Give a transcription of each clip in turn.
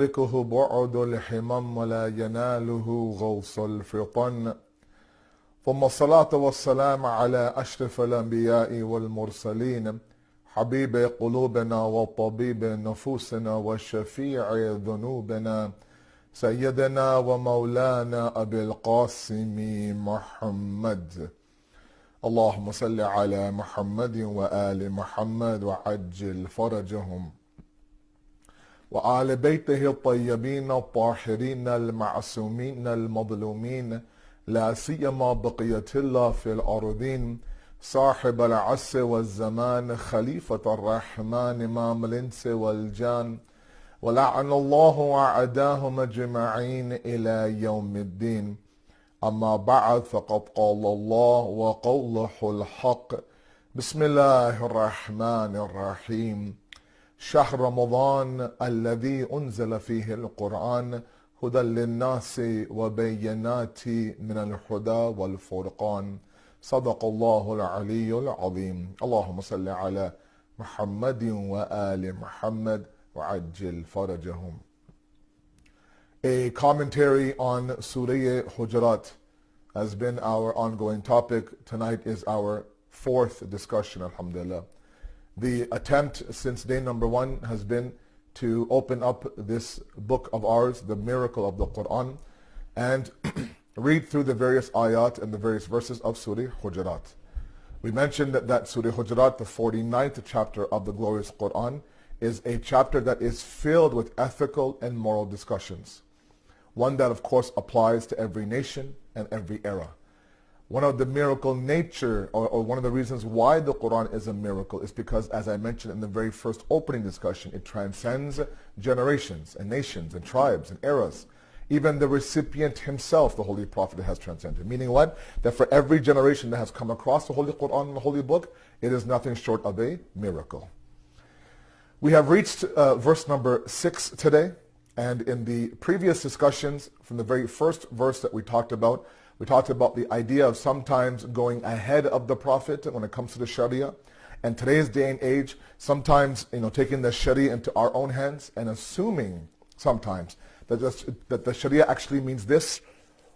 يدركه بعد الحمم ولا يناله غوص الفطن. ثم الصلاة والسلام على أشرف الأنبياء والمرسلين حبيب قلوبنا وطبيب نفوسنا وشفيع ذنوبنا سيدنا ومولانا أبي القاسم محمد. اللهم صل على محمد وآل محمد وعجل فرجهم وآل بيته الطيبين الطاهرين المعصومين المظلومين لا سيما بقية الله في الأرضين صاحب العصر والزمان خليفة الرحمن إمام الإنس والجان ولعن الله أعداهم أجمعين إلى يوم الدين. أما بعد فقد قال الله وقوله الحق. بسم الله الرحمن الرحيم. شهر رمضان الذي أنزل فيه القرآن هدى للناس وبينات من الهدى والفرقان. صدق الله العلي العظيم. اللهم صل على محمد وآل محمد وعجل فرجهم. A commentary on Surah Hujurat has been our ongoing topic. Tonight is our fourth discussion, alhamdulillah. The attempt since day number one has been to open up this book of ours, the miracle of the Quran, and read through the various ayat and the various verses of Surah Hujurat. We mentioned that Surah Hujurat, the 49th chapter of the glorious Quran, is a chapter that is filled with ethical and moral discussions. One that of course applies to every nation and every era. One of the miracle nature, or one of the reasons why the Quran is a miracle is because, as I mentioned in the very first opening discussion, it transcends generations and nations and tribes and eras. Even the recipient himself, the Holy Prophet, has transcended. Meaning what? That for every generation that has come across the Holy Quran and the Holy Book, it is nothing short of a miracle. We have reached verse number 6 today. And in the previous discussions, from the very first verse that we talked about the idea of sometimes going ahead of the Prophet when it comes to the Sharia. And today's day and age, sometimes taking the Sharia into our own hands and assuming sometimes that the Sharia actually means this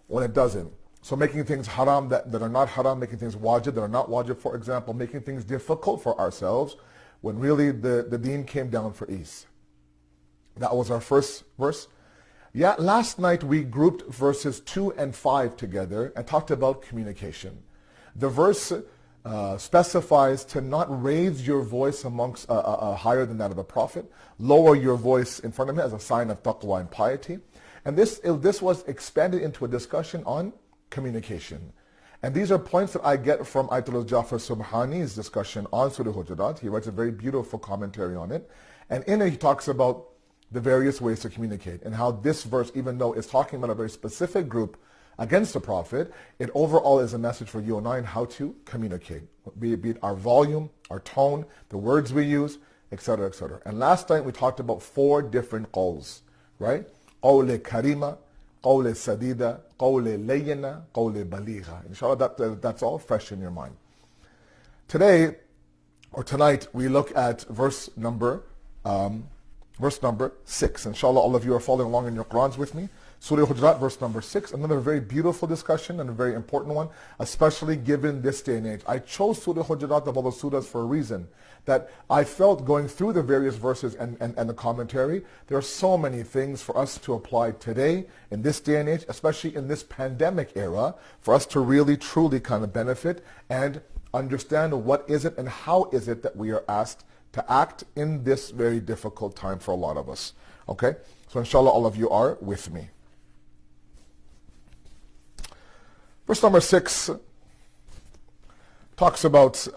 when it doesn't. So making things haram that are not haram, making things wajib that are not wajib, for example, making things difficult for ourselves when really the deen came down for ease. That was our first verse. Yeah, last night we grouped verses 2 and 5 together and talked about communication. The verse specifies to not raise your voice amongst higher than that of the Prophet, lower your voice in front of him as a sign of taqwa and piety. And this was expanded into a discussion on communication. And these are points that I get from Ayatollah Jafar Subhani's discussion on Surah Hujurat. He writes a very beautiful commentary on it. And in it he talks about the various ways to communicate and how this verse, even though it's talking about a very specific group against the Prophet, it overall is a message for you and I on how to communicate, be it our volume, our tone, the words we use, etc., etc. And last night we talked about 4 different qawls, right? Qawle karima, qawle sadida, qawle layina, qawle baligha. Inshallah, that's all fresh in your mind. Today, or tonight, we look at verse number 6. Inshallah, all of you are following along in your Qurans with me. Surah Hujurat, verse number 6. Another very beautiful discussion and a very important one, especially given this day and age. I chose Surah Hujurat of all the surahs for a reason. That I felt going through the various verses and the commentary, there are so many things for us to apply today, in this day and age, especially in this pandemic era, for us to really, truly kind of benefit and understand what is it and how is it that we are asked to act in this very difficult time for a lot of us. Okay? So inshallah, all of you are with me. Verse number 6 talks about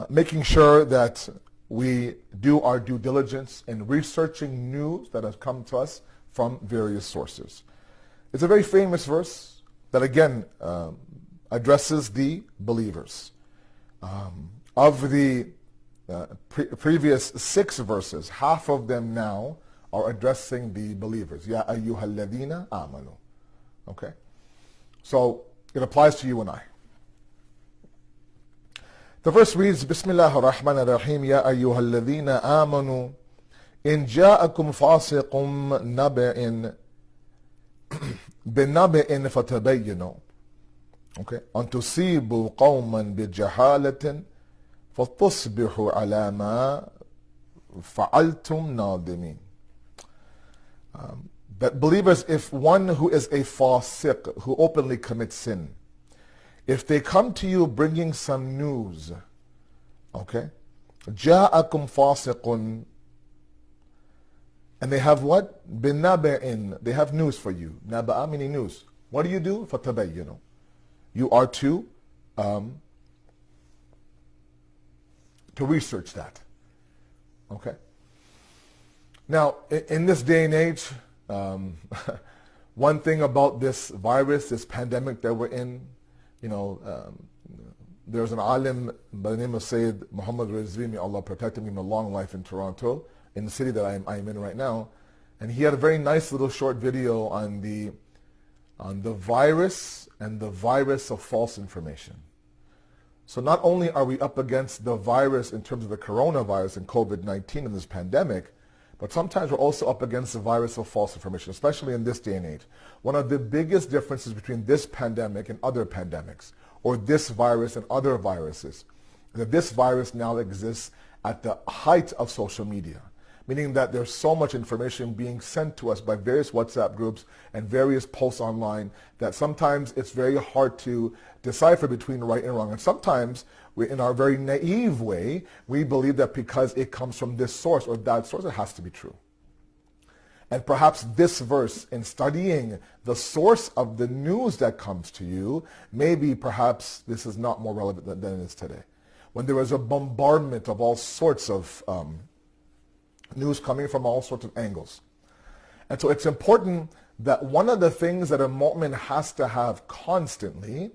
making sure that we do our due diligence in researching news that has come to us from various sources. It's a very famous verse that again addresses the believers. Of the previous 6 verses, half of them now are addressing the believers. Ya ayyuhalladhina amanu. Okay? So it applies to you and I. The verse reads, Bismillahir Rahmanir Rahim, Ya ayyuhalladhina amanu إن جاءكم فاسق نبأ بنبأ فتبينوا. Okay, أن تصيبوا قوما بجهالة فتصبحوا على ما فعلتم نادمين. That believers, if one who is a fasiq, who openly commits sin, if they come to you bringing some news, okay, جاءكم فاسق, and they have what? بنبأ, they have news for you. نبأ meaning news. What do? فتبينوا. You are to research that. Okay. Now, in this day and age, one thing about this virus, this pandemic that we're in, there's an alim by the name of Syed Muhammad Rizvi, may Allah protect him in a long life in Toronto, in the city that I'm in right now, and he had a very nice little short video on the virus and the virus of false information. So not only are we up against the virus in terms of the coronavirus and COVID-19 and this pandemic, but sometimes we're also up against the virus of false information, especially in this day and age. One of the biggest differences between this pandemic and other pandemics, or this virus and other viruses, is that this virus now exists at the height of social media, meaning that there's so much information being sent to us by various WhatsApp groups and various posts online that sometimes it's very hard to decipher between right and wrong. And sometimes, in our very naive way, we believe that because it comes from this source or that source, it has to be true. And perhaps this verse, in studying the source of the news that comes to you, maybe perhaps this is not more relevant than it is today. When there is a bombardment of all sorts of news coming from all sorts of angles. And so it's important that one of the things that a mu'min has to have constantly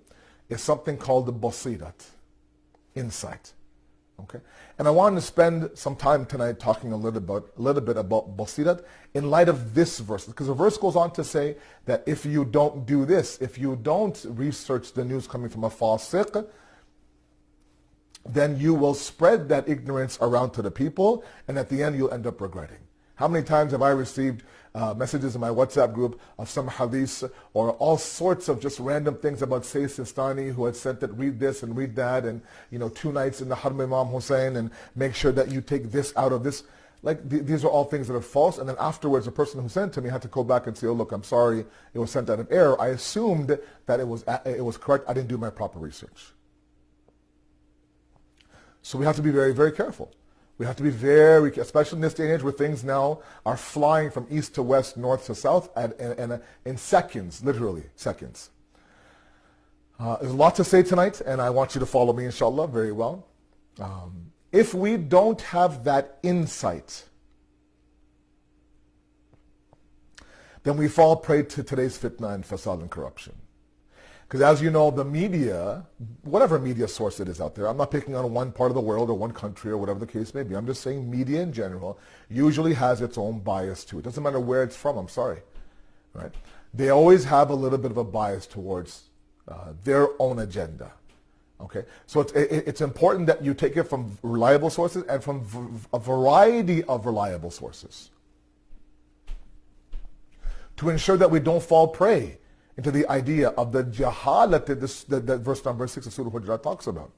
is something called the basirat, insight. Okay? And I want to spend some time tonight talking a little bit about basirat in light of this verse, because the verse goes on to say that if you don't do this, if you don't research the news coming from a fasiq, then you will spread that ignorance around to the people, and at the end you'll end up regretting. How many times have I received messages in my WhatsApp group of some hadiths or all sorts of just random things about Sayyid Sistani, who had sent that read this and read that, and 2 nights in the Haram Imam Hussein, and make sure that you take this out of this. Like these are all things that are false, and then afterwards the person who sent it to me had to go back and say, oh look, I'm sorry, it was sent out of error. I assumed that it was correct. I didn't do my proper research. So we have to be very, very careful. We have to be very, especially in this day and age where things now are flying from east to west, north to south, in seconds, literally seconds. There's a lot to say tonight, and I want you to follow me, inshallah, very well. If we don't have that insight, then we fall prey to today's fitna and fasad and corruption. Because as you know, the media, whatever media source it is out there, I'm not picking on one part of the world or one country or whatever the case may be. I'm just saying media in general usually has its own bias to it. Doesn't matter where it's from, I'm sorry. Right? They always have a little bit of a bias towards their own agenda. Okay? So it's important that you take it from reliable sources and from a variety of reliable sources to ensure that we don't fall prey into the idea of the jahalat that verse number 6 of Surah Hujurat talks about.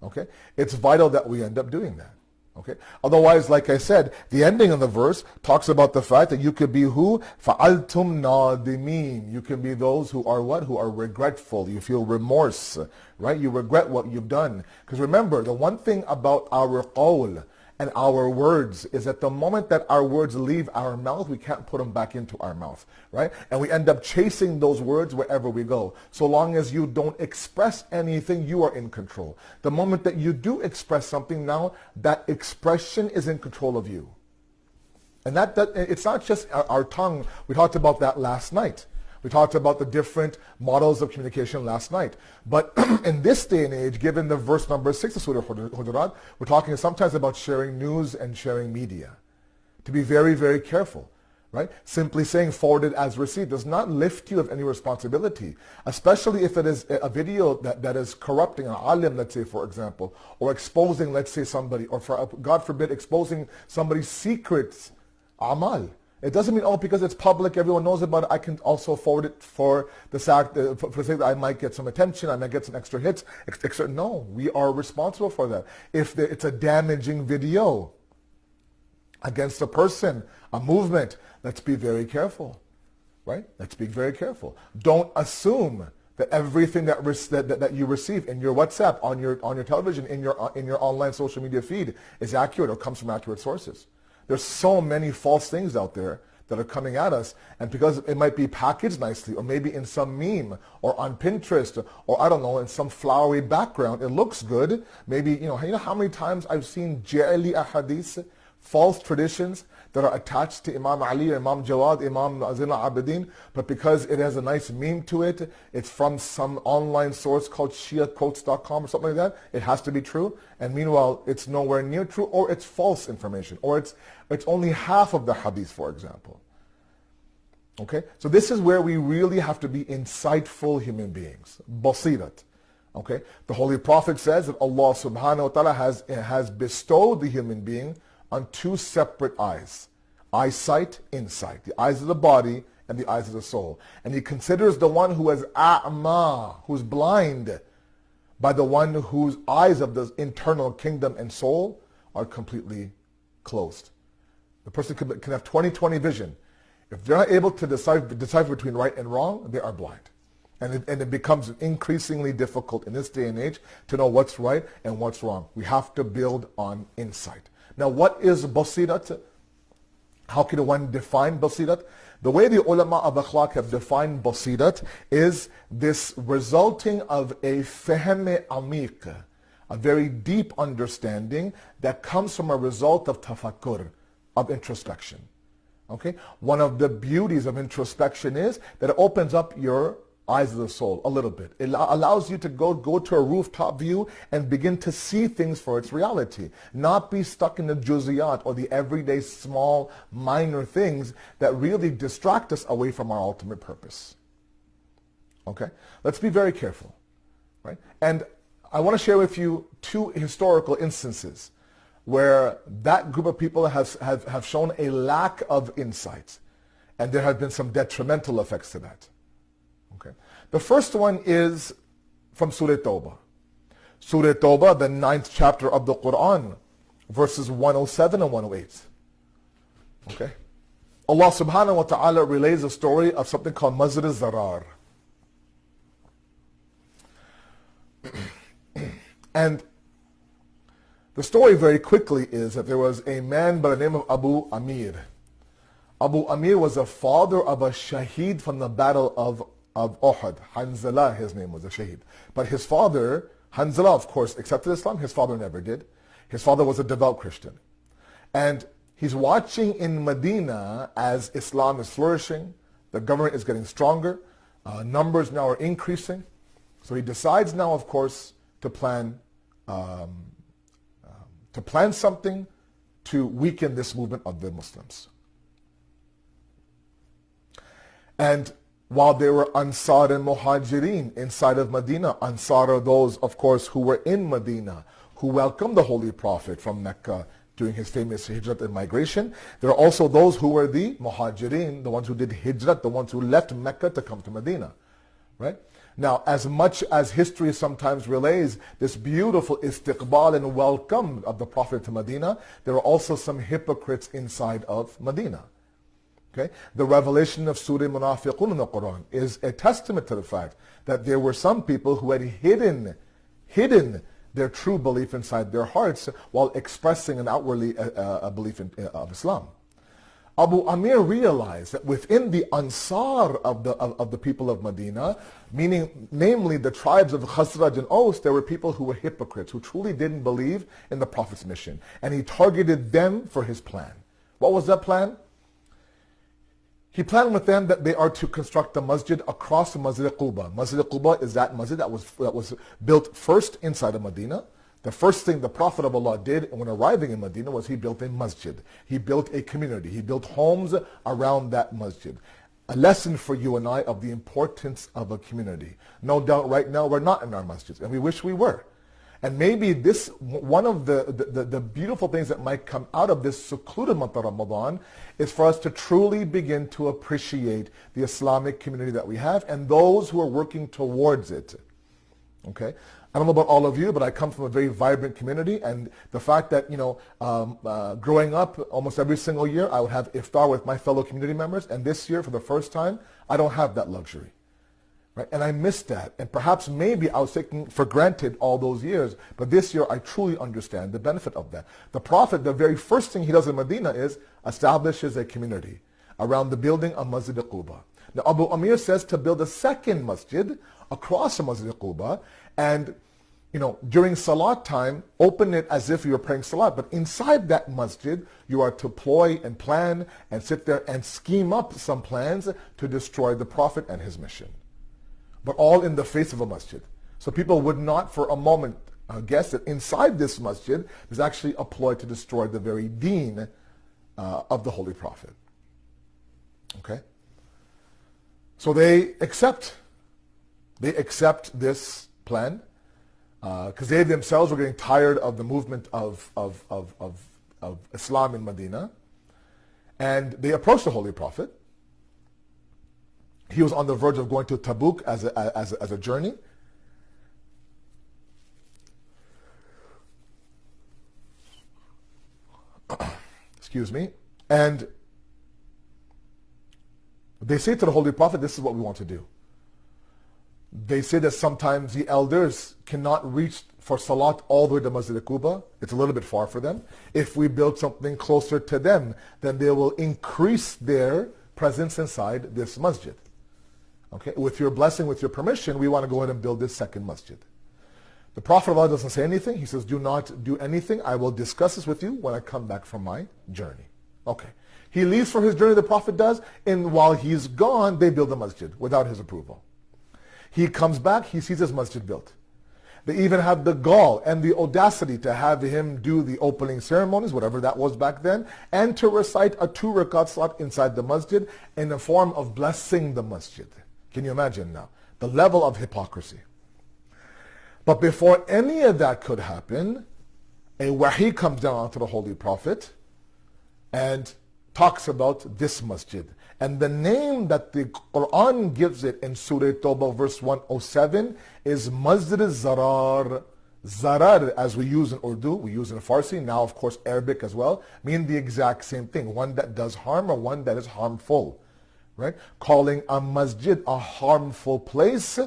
Okay? It's vital that we end up doing that. Okay? Otherwise, like I said, the ending of the verse talks about the fact that you could be who? فَعَلْتُمْ نَادِمِينَ. You can be those who are what? Who are regretful. You feel remorse. Right? You regret what you've done. Because remember, the one thing about our qawl and our words is that the moment that our words leave our mouth, we can't put them back into our mouth, right? And we end up chasing those words wherever we go. So long as you don't express anything, you are in control. The moment that you do express something now, that expression is in control of you. And that it's not just our tongue. We talked about that last night. We talked about the different models of communication last night. But in this day and age, given the verse number 6 of Surah Hujurat, we're talking sometimes about sharing news and sharing media. To be very, very careful. right? Simply saying forwarded as received does not lift you of any responsibility, especially if it is a video that is corrupting an alim, let's say, for example, or exposing, let's say, somebody, or for, God forbid, exposing somebody's secrets, amal. It doesn't mean, oh, because it's public, everyone knows about it, I can also forward it for the sake that I might get some attention, I might get some extra hits. No, we are responsible for that. If it's a damaging video against a person, a movement, let's be very careful, right? Let's be very careful. Don't assume that everything that you receive in your WhatsApp, on your television, in your online social media feed is accurate or comes from accurate sources. There's so many false things out there that are coming at us, and because it might be packaged nicely, or maybe in some meme, or on Pinterest, or I don't know, in some flowery background, it looks good. Maybe, you know how many times I've seen ja'li ahadith, false traditions that are attached to Imam Ali, Imam Jawad, Imam Zain al-Abidin, but because it has a nice meme to it, it's from some online source called shiaquotes.com or something like that, it has to be true, and meanwhile it's nowhere near true, or it's false information, or it's only half of the hadith, for example. Okay, so this is where we really have to be insightful human beings, basirat. Okay, the Holy Prophet says that Allah subhanahu wa ta'ala has bestowed the human being on two separate eyes. Eyesight, insight. The eyes of the body and the eyes of the soul. And he considers the one who is a'ma, who's blind, by the one whose eyes of the internal kingdom and soul are completely closed. The person can have 20/20 vision. If they're not able to decipher between right and wrong, they are blind. And it becomes increasingly difficult in this day and age to know what's right and what's wrong. We have to build on insight. Now, what is basirat? How can one define basirat? The way the ulama of akhlaq have defined basirat is this resulting of a fahm amiq, a very deep understanding that comes from a result of tafakkur, of introspection. Okay? One of the beauties of introspection is that it opens up your eyes of the soul a little bit. It allows you to go to a rooftop view and begin to see things for its reality. Not be stuck in the juziyat or the everyday small minor things that really distract us away from our ultimate purpose. Okay? Let's be very careful. Right? And I want to share with you two historical instances where that group of people have shown a lack of insight, and there have been some detrimental effects to that. Okay. The first one is from Surah Tawbah. Surah Tawbah, the 9th chapter of the Quran, verses 107 and 108. Okay. Allah subhanahu wa ta'ala relays a story of something called Mazr al-Zarar. And the story very quickly is that there was a man by the name of Abu Amir. Abu Amir was a father of a shaheed from the battle of Uhud. Hanzala, his name was a shaheed. But his father, Hanzala, of course, accepted Islam. His father never did. His father was a devout Christian. And he's watching in Medina as Islam is flourishing. The government is getting stronger. Numbers now are increasing. So he decides now, of course, to plan something to weaken this movement of the Muslims. And while there were Ansar and Muhajirin inside of Medina, Ansar are those, of course, who were in Medina, who welcomed the Holy Prophet from Mecca during his famous Hijrat and migration. There are also those who were the Muhajirin, the ones who did Hijrat, the ones who left Mecca to come to Medina. Right? Now, as much as history sometimes relays this beautiful istiqbal and welcome of the Prophet to Medina, there are also some hypocrites inside of Medina. Okay? The revelation of Surah Munafiqun in the Quran is a testament to the fact that there were some people who had hidden their true belief inside their hearts while expressing an outwardly a belief of Islam. Abu Amir realized that within the Ansar of the people of Medina, meaning namely the tribes of Khazraj and Aus, there were people who were hypocrites, who truly didn't believe in the Prophet's mission. And he targeted them for his plan. What was that plan? He planned with them that they are to construct a masjid across Masjid Quba. Masjid Quba is that masjid that was built first inside of Medina. The first thing the Prophet of Allah did when arriving in Medina was he built a masjid. He built a community. He built homes around that masjid. A lesson for you and I of the importance of a community. No doubt right now we're not in our masjids, and we wish we were. And maybe this, one of the beautiful things that might come out of this secluded month of Ramadan is for us to truly begin to appreciate the Islamic community that we have and those who are working towards it. Okay? I don't know about all of you, but I come from a very vibrant community, and the fact that, growing up almost every single year, I would have iftar with my fellow community members, and this year, for the first time, I don't have that luxury. Right? And I missed that. And perhaps maybe I was taking for granted all those years, but this year I truly understand the benefit of that. The Prophet, the very first thing he does in Medina is establishes a community around the building of Masjid al-Quba. Now Abu Amir says to build a second masjid across the Masjid al-Quba, and during Salat time, open it as if you were praying Salat. But inside that masjid, you are to ploy and plan and sit there and scheme up some plans to destroy the Prophet and his mission. But all in the face of a masjid. So people would not for a moment guess that inside this masjid is actually a ploy to destroy the very deen of the Holy Prophet. Okay? So they accept this plan because they themselves were getting tired of the movement of Islam in Medina. And they approached the Holy Prophet. He was on the verge of going to Tabuk as a journey. Excuse me. And they say to the Holy Prophet, this is what we want to do. They say that sometimes the elders cannot reach for Salat all the way to Masjid al-Quba. It's a little bit far for them. If we build something closer to them, then they will increase their presence inside this masjid. Okay, with your blessing, with your permission, we want to go ahead and build this second masjid. The Prophet of Allah doesn't say anything. He says, do not do anything. I will discuss this with you when I come back from my journey. Okay. He leaves for his journey, the Prophet does, and while he's gone, they build a masjid without his approval. He comes back, he sees his masjid built. They even have the gall and the audacity to have him do the opening ceremonies, whatever that was back then, and to recite a 2 rakat salat inside the masjid in the form of blessing the masjid. Can you imagine now? The level of hypocrisy. But before any of that could happen, a wahi comes down onto the Holy Prophet and talks about this masjid. And the name that the Quran gives it in Surah Tawbah verse 107 is Masjid al-Zarar. Zarar, as we use in Urdu, we use in Farsi, now of course Arabic as well, mean the exact same thing. One that does harm or one that is harmful. Right? Calling a masjid a harmful place,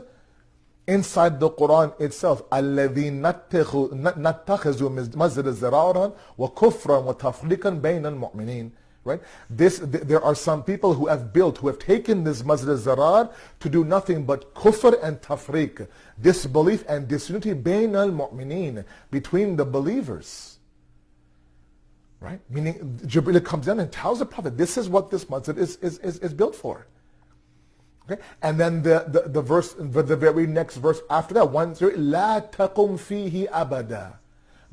inside the Quran itself, الَّذِي نَتَّخِذُ مَسْجِدَ زِرَارًا وَكُفْرًا وَتَفْرِيقًا بَيْنَ الْمُؤْمِنِينَ. Right? There are some people who have taken this Masjid al-Zarar to do nothing but kufr and tafriq, disbelief and disunity, بَيْنَ الْمُؤْمِنِينَ, between the believers. Right? Meaning, Jibreel comes down and tells the Prophet, this is what this masjid is built for. Okay? And then the verse, the very next verse after that, لَا تَقُمْ فِيهِ أَبَدًا.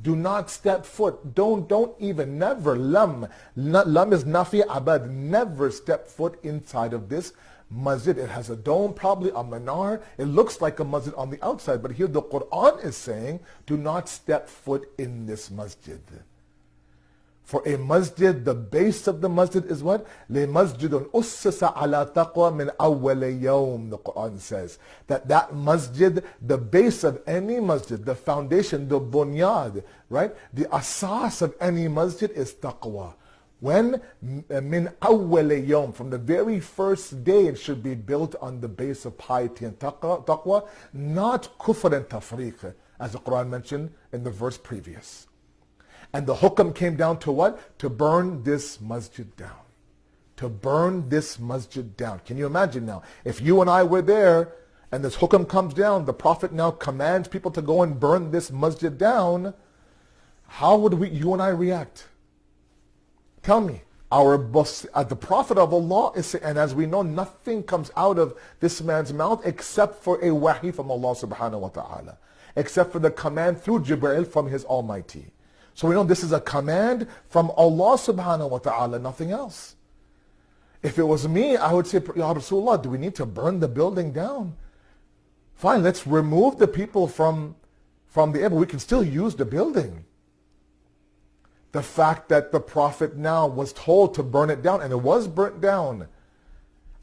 Do not step foot. Don't even, never. Lam is nafi abad. Never step foot inside of this masjid. It has a dome, probably a minar. It looks like a masjid on the outside, but here the Quran is saying, do not step foot in this masjid. For a masjid, the base of the masjid is what? لِمَسْجِدٌ أُسِّسَ عَلَى تَقْوَى مِنْ أَوَّلِ يَوْمٍ. The Quran says that masjid, the base of any masjid, the foundation, the bunyad, right? The asas of any masjid is taqwa. When? مِنْ أَوَّلِ يَوْمٍ. From the very first day it should be built on the base of piety and taqwa, not kufr and tafriq, as the Quran mentioned in the verse previous. And the hukam came down to what? To burn this masjid down. To burn this masjid down. Can you imagine now? If you and I were there and this hukam comes down, the Prophet now commands people to go and burn this masjid down, how would you and I react? Tell me. The Prophet of Allah is saying, and as we know, nothing comes out of this man's mouth except for a wahi from Allah subhanahu wa ta'ala. except for the command through Jibreel from His Almighty. So we know this is a command from Allah subhanahu wa ta'ala, nothing else. If it was me, I would say, Ya Rasulullah, do we need to burn the building down? Fine, let's remove the people from the air, but we can still use the building. The fact that the Prophet now was told to burn it down, and it was burnt down.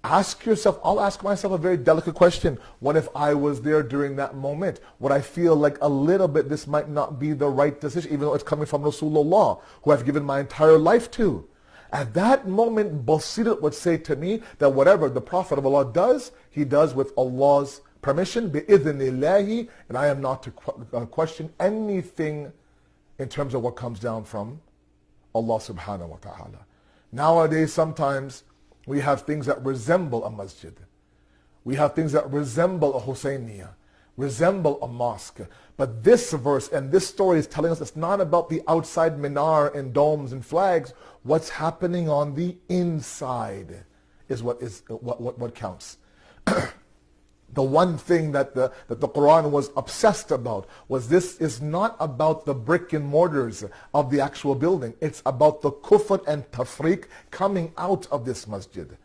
Ask yourself, I'll ask myself a very delicate question. What if I was there during that moment? Would I feel like a little bit this might not be the right decision, even though it's coming from Rasulullah, who I've given my entire life to? At that moment, Basirat would say to me that whatever the Prophet of Allah does, he does with Allah's permission, bi'idhnillahi, and I am not to question anything in terms of what comes down from Allah subhanahu wa ta'ala. Nowadays, sometimes we have things that resemble a masjid. We have things that resemble a Husayniyah, resemble a mosque. But this verse and this story is telling us it's not about the outside minar and domes and flags. What's happening on the inside is what counts. The one thing that the Quran was obsessed about was this is not about the brick and mortars of the actual building. It's about the kufr and tafriq coming out of this masjid.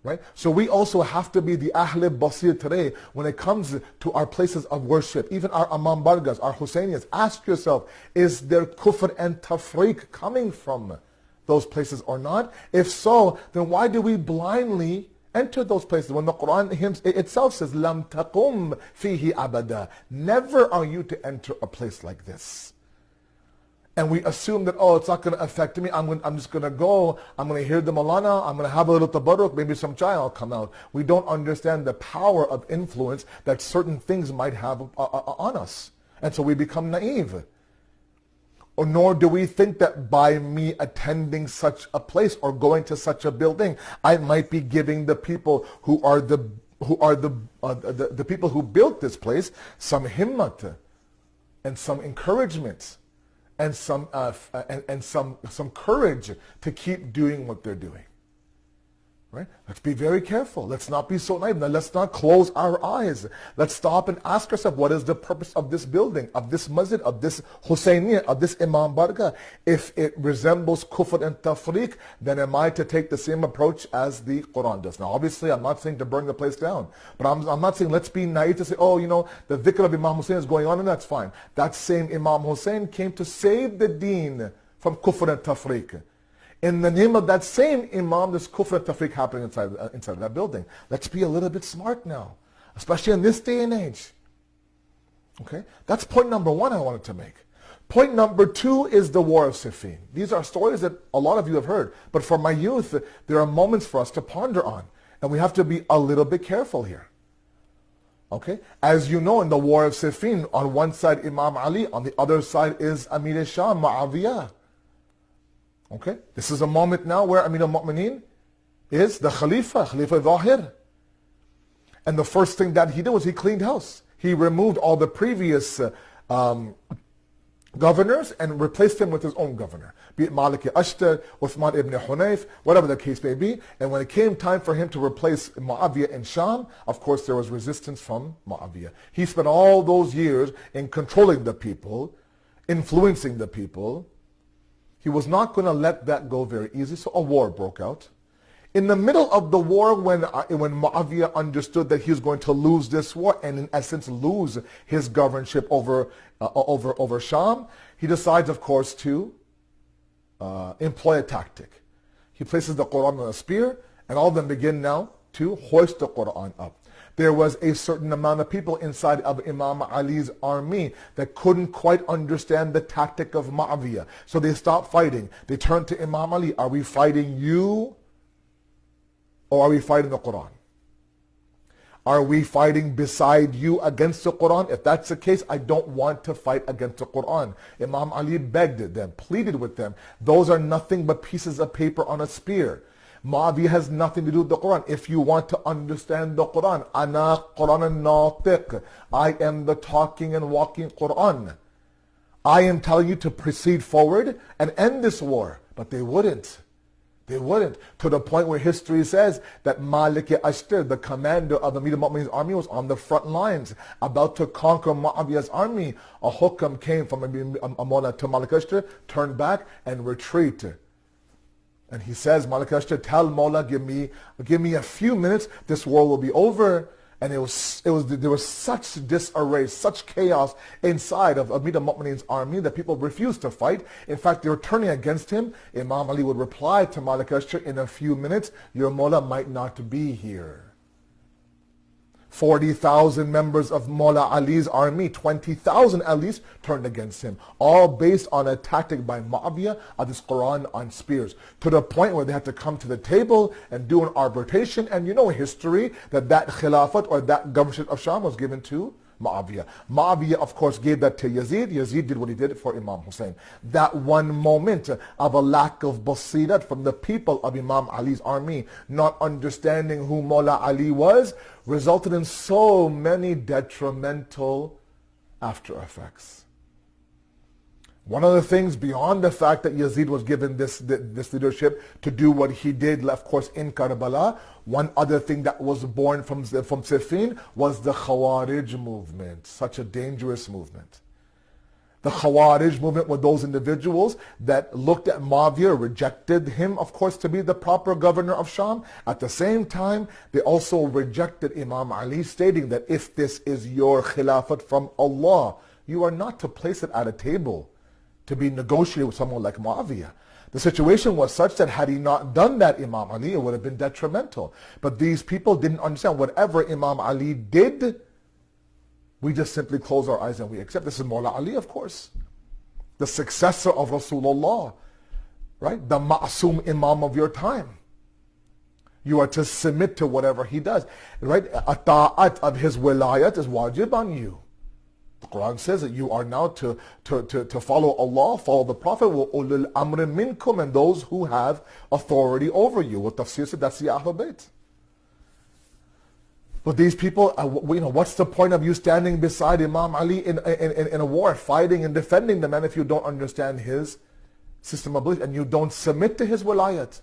Right? So we also have to be the Ahl Basir today when it comes to our places of worship, even our Imam Bargas, our Husayniyas. Ask yourself, is there kufr and tafriq coming from those places or not? If so, then why do we blindly enter those places when the Quran itself says, "Lam taqum fihi abada." Never are you to enter a place like this. And we assume that, oh, it's not going to affect me. I'm just going to go. I'm going to hear the Maulana. I'm going to have a little tabarruk. Maybe some chai will come out. We don't understand the power of influence that certain things might have on us. And so we become naive. Or nor do we think that by me attending such a place or going to such a building, I might be giving the people who are the people who built this place some himmat and some encouragement and some courage to keep doing what they're doing. Right? Let's be very careful. Let's not be so naive. Now, let's not close our eyes. Let's stop and ask ourselves, what is the purpose of this building, of this masjid, of this Husayniyah, of this Imam Barga? If it resembles kufr and tafriq, then am I to take the same approach as the Quran does? Now, obviously, I'm not saying to burn the place down. But I'm not saying let's be naive to say, oh, you know, the dhikr of Imam Hussein is going on, and that's fine. That same Imam Hussein came to save the deen from kufr and tafriq. In the name of that same Imam, there's kufr and tafriq happening inside of that building. Let's be a little bit smart now, especially in this day and age. Okay? That's point number one I wanted to make. Point number two is the War of Siffin. These are stories that a lot of you have heard, but for my youth, there are moments for us to ponder on, and we have to be a little bit careful here. Okay? As you know, in the War of Siffin, on one side Imam Ali, on the other side is Amir al-Sham, Muawiyah. Okay, this is a moment now where Amir al-Mu'mineen is the Khalifa Zahir. And the first thing that he did was he cleaned house. He removed all the previous governors and replaced him with his own governor. Be it Malik Ashtar, Uthman ibn Hunayf, whatever the case may be. And when it came time for him to replace Muawiyah in Sham, of course there was resistance from Muawiyah. He spent all those years in controlling the people, influencing the people. He was not going to let that go very easy, so a war broke out. In the middle of the war, when Muawiyah understood that he was going to lose this war and in essence lose his governorship over Sham, he decides, of course, to employ a tactic. He places the Quran on a spear, and all of them begin now to hoist the Quran up. There was a certain amount of people inside of Imam Ali's army that couldn't quite understand the tactic of Muawiyah. So they stopped fighting. They turned to Imam Ali. Are we fighting you or are we fighting the Quran? Are we fighting beside you against the Quran? If that's the case, I don't want to fight against the Quran. Imam Ali begged them, pleaded with them. Those are nothing but pieces of paper on a spear. Muawiyah has nothing to do with the Quran. If you want to understand the Quran, Ana Quran natiq. I am the talking and walking Quran. I am telling you to proceed forward and end this war. But they wouldn't. They wouldn't. To the point where history says that Malik Ashtar, the commander of the Amir al-Mu'minin's army, was on the front lines, about to conquer Muawiyah's army. A hukam came from Maulana to Malik Ashtar, turn back and retreat. And he says, Malik Ashtar, tell Mawla, give me a few minutes, this war will be over. And there was such disarray, such chaos inside of Amir al-Mu'minin's army that people refused to fight. In fact, they were turning against him. Imam Ali would reply to Malik Ashtar, in a few minutes, your Mawla might not be here. 40,000 members of Mawla Ali's army, 20,000 at least, turned against him. All based on a tactic by Muawiyah of this Quran on spears. To the point where they had to come to the table and do an arbitration. And you know history, that Khilafat or that governorship of Sham was given to Muawiyah. Muawiyah, of course, gave that to Yazid. Yazid did what he did for Imam Hussein. That one moment of a lack of basirat from the people of Imam Ali's army, not understanding who Mawla Ali was, resulted in so many detrimental after effects. One of the things, beyond the fact that Yazid was given this leadership to do what he did, of course, in Karbala, one other thing that was born from Siffin was the Khawarij movement, such a dangerous movement. The Khawarij movement were those individuals that looked at Muawiyah, rejected him, of course, to be the proper governor of Sham. At the same time, they also rejected Imam Ali, stating that if this is your khilafat from Allah, you are not to place it at a table to be negotiated with someone like Muawiyah. The situation was such that had he not done that, Imam Ali, it would have been detrimental. But these people didn't understand. Whatever Imam Ali did, we just simply close our eyes and we accept. This is Mawla Ali, of course, the successor of Rasulullah, right? The ma'asum imam of your time. You are to submit to whatever he does, right? A ta'at of his wilayat is wajib on you. The Quran says that you are now to follow Allah, follow the Prophet, وَأُولِي الْأَمْرِ مِنْكُمْ, and those who have authority over you. What tafsir said, that's the Ahlelbayt. But these people, what's the point of you standing beside Imam Ali in a war, fighting and defending the man if you don't understand his system of belief and you don't submit to his wilayat?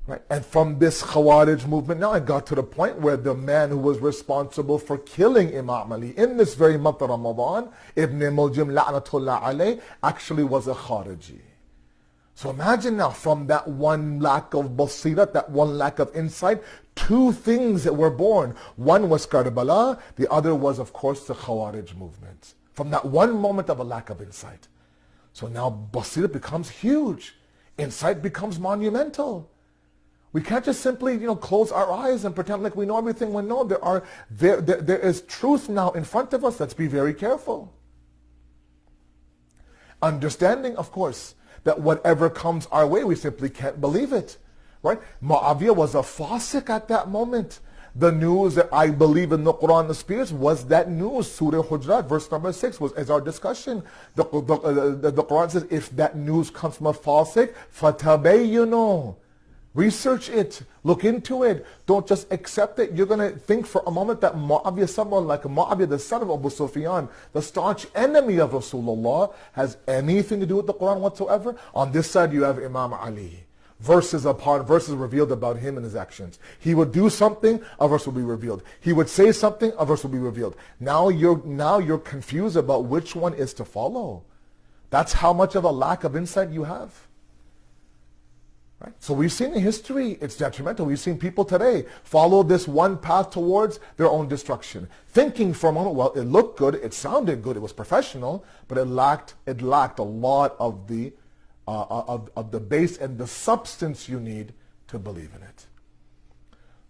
Right? And from this Khawarij movement, now it got to the point where the man who was responsible for killing Imam Ali in this very month of Ramadan, Ibn Muljim La'natullah alayh, actually was a Khariji. So imagine now, from that one lack of basirat, that one lack of insight, two things that were born. One was Karbala, the other was, of course, the Khawarij movement. From that one moment of a lack of insight. So now basirat becomes huge. Insight becomes monumental. We can't just simply, close our eyes and pretend like we know everything. When no, there is truth now in front of us. Let's be very careful. Understanding, of course, that whatever comes our way, we simply can't believe it. Right? Muawiyah was a fasiq at that moment. The news that I believe in the Quran and the spirits was that news. Surah Hujurat, verse number 6 is our discussion. The Quran says, if that news comes from a fasiq, fatabayyanu. Research it. Look into it. Don't just accept it. You're going to think for a moment that Muawiyah, someone like Muawiyah, the son of Abu Sufyan, the staunch enemy of Rasulullah, has anything to do with the Quran whatsoever. On this side, you have Imam Ali. Verses upon verses revealed about him and his actions. He would do something, a verse will be revealed. He would say something, a verse will be revealed. Now you're confused about which one is to follow. That's how much of a lack of insight you have. Right? So we've seen in history, it's detrimental. We've seen people today follow this one path towards their own destruction. Thinking for a moment, well, it looked good, it sounded good, it was professional, but it lacked a lot of the base and the substance you need to believe in it.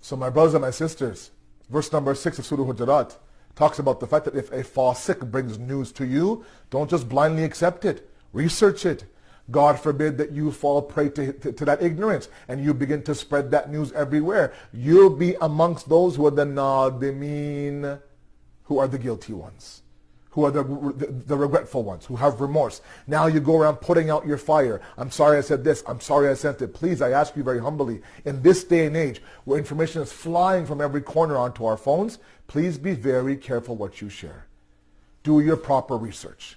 So my brothers and my sisters, verse number 6 of Surah Hujurat talks about the fact that if a fasiq brings news to you, don't just blindly accept it. Research it. God forbid that you fall prey to that ignorance and you begin to spread that news everywhere. You'll be amongst those who are the nadimin, who are the guilty ones, who are the regretful ones, who have remorse. Now you go around putting out your fire. I'm sorry I said this. I'm sorry I sent it. Please, I ask you very humbly, in this day and age where information is flying from every corner onto our phones, please be very careful what you share. Do your proper research.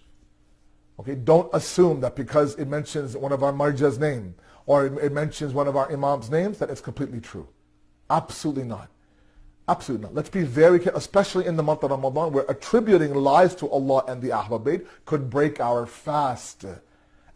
Okay, don't assume that because it mentions one of our marja's name or it mentions one of our Imam's names, that it's completely true. Absolutely not. Absolutely not. Let's be very careful, especially in the month of Ramadan, where attributing lies to Allah and the Ahlelbayt could break our fast.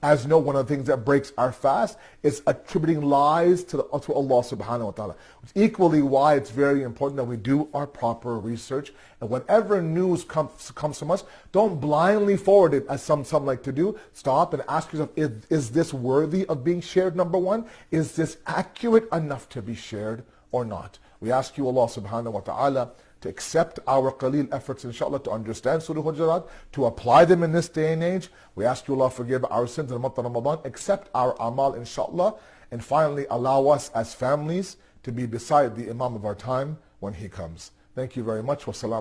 As you know, one of the things that breaks our fast is attributing lies to Allah subhanahu wa ta'ala. It's equally why it's very important that we do our proper research. And whenever news comes from us, don't blindly forward it as some like to do. Stop and ask yourself, is this worthy of being shared, number one? Is this accurate enough to be shared or not? We ask you, Allah subhanahu wa ta'ala, to accept our qaleel efforts, inshallah, to understand Surah Hujurat, to apply them in this day and age. We ask you, Allah, forgive our sins in the month of Ramadan, accept our amal, inshallah, and finally allow us as families to be beside the Imam of our time when he comes. Thank you very much. Wassalam.